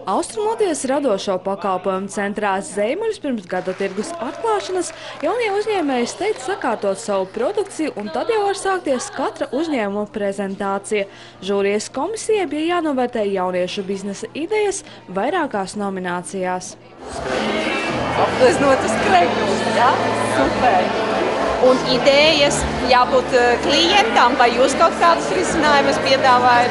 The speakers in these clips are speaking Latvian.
Austrumlatvijas radošo pakalpojumu centrā Zeimuļs pirms gada tirgus atklāšanas jaunie uzņēmēji steidz sakārtot savu produkciju, un tad jau var sākties katra uzņēmuma prezentācija. Žūrijas komisijai bija jānovērtē jauniešu biznesa idejas vairākās nominācijās. Apgleznot uz krekļus, jā? Super! Un idejas jābūt klientam, vai jūs kaut kādus risinājumus piedāvājat?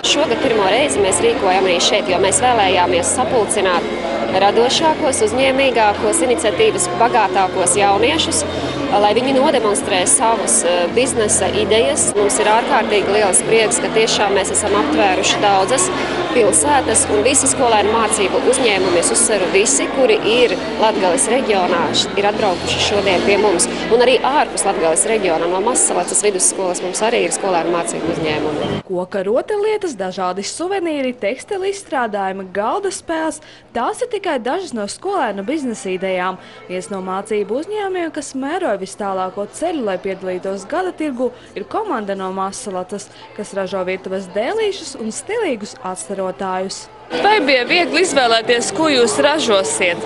Šogad pirmo reizi mēs rīkojam arī šeit, jo mēs vēlējāmies sapulcināt radošākos, uzņēmīgākos, iniciatīvas bagātākos jauniešus, lai viņi nodemonstrē savus biznesa idejas. Mums ir ārkārtīgi liels prieks, ka tiešām mēs esam aptvēruši daudzas pilsētas un visi skolēnu mācību uzņēmumi, es uzsveru visi, kuri ir Latgales reģionā, ir atbraukuši šodien pie mums. Un arī ārpus Latgales reģiona no Mazsalacas vidusskolas mums arī ir skolēnu mācību uzņēmumi. Koka rotaļlietas, dažādi suvenīri, tekstila izstrādājumi, galda spēles – tās ir tikai dažas no skolēnu biznesa idejām. Viens no mācību uzņēmumiem, kas mēroja vis tālāko ceļu, lai piedalītos gada tirgu, ir komanda no Mazsalacas, kas ražo virtuves dēlīšus un stilīgus atstarotājus. Vai bija viegli izvēlēties, ko jūs ražosiet?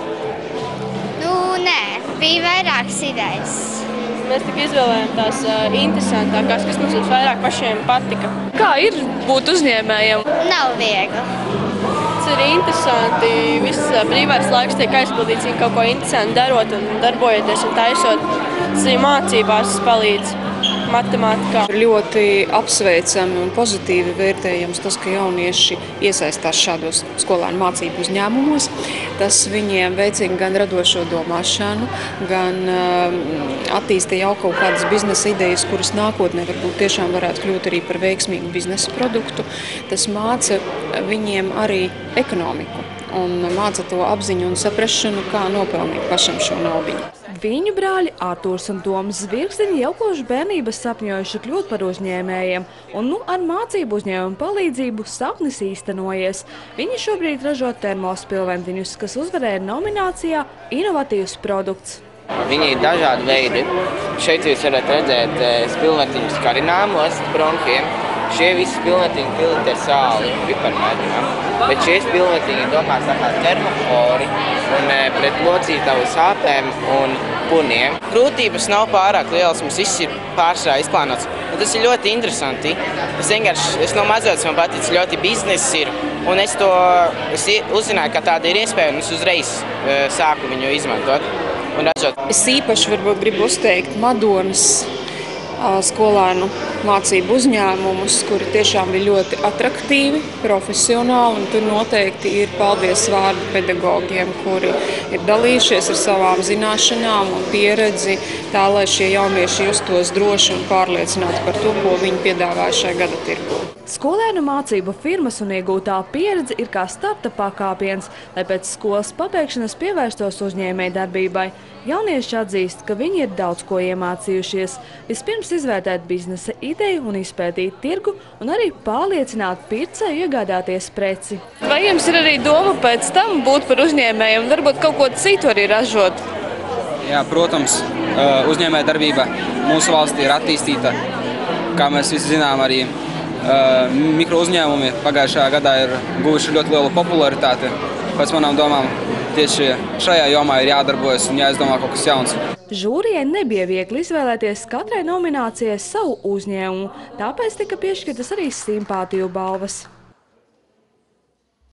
Nē, bija vairākas idejas. Mēs tik izvēlējām tās interesantākās, kas mums vairāk pašiem patika. Kā ir būt uzņēmējiem? Nav viegli. Tas ir interesanti. Viss brīvais laiks tiek aizpildīts, ja kaut ko interesanti darot un darbojoties un taisot. Tas arī mācībās palīdz. Matemātikā. Ļoti apsveicami un pozitīvi vērtējams tas, ka jaunieši iesaistās šādos skolēnu mācību uzņēmumos. Tas viņiem veicina gan radošo domāšanu, gan attīsta jau kaut kādas biznesa idejas, kuras nākotnē varbūt tiešām varētu kļūt arī par veiksmīgu biznesa produktu. Tas māca viņiem arī ekonomiku un māca to apziņu un saprašanu, kā nopelnīt pašam šo naudiņu. Viņu brāļi Artūrs un Toms Zvirgzdiņi jau kopš bērnības sapņojuši kļūt par uzņēmējiem, un ar mācību uzņēmumu palīdzību sapnis īstenojies. Viņi šobrīd ražo termospilventiņus, kas uzvarēja nominācijā Inovatīvs produkts. Viņi ir dažādi veidi. Šeit jūs varat redzēt spilventiņus karināmos bronhiem. Šie visi spilventiņi pilti ar sāli un piparmētām, bet šie spilventiņi domās kā termofori un pret locītavu sāpēm un puniem. Grūtības nav pārāk lielas, mums viss ir pārsvarā izplānots. Un tas ir ļoti interesanti. Es no mazotas man paticis ļoti bizness ir, un es uzzināju, ka tāda ir iespēja, un es uzreiz sāku viņu izmantot un ražot. Es īpaši varbūt gribu uzteikt Madonas skolēnu mācību uzņēmumus, kuri tiešām ir ļoti atraktīvi, profesionāli, un tur noteikti ir paldies vārdu pedagogiem, kuri ir dalījušies ar savām zināšanām un pieredzi, tā lai šie jaunieši justos droši un pārliecināti par to, ko viņi piedāvāja šajā gada tirgū. Skolēnu mācību firmas un iegūtā pieredze ir kā starta pakāpiens, lai pēc skolas pabeigšanas pievērstos uzņēmēju darbībai. Jaunieši atzīst, ka viņi ir daudz ko iemācījušies. Vispirms izvērtēt biznesa ideju un izpētīt tirgu, un arī pārliecināt pircēju iegādāties preci. Vai jums ir arī doma pēc tam būt par uzņēmēju un varbūt kaut ko citu arī ražot? Jā, protams, uzņēmēja darbība mūsu valstī ir attīstīta. Kā mēs visi zinām, arī mikro uzņēmumi pagājušajā gadā ir guvuši ļoti lielu popularitāti. Pēc manām domām tieši šajā jomā ir jādarbojas un jāizdomā kaut kas jauns. Žūrijai nebija viegli izvēlēties katrai nominācijai savu uzņēmumu, tāpēc tika piešķirtas arī simpātiju balvas.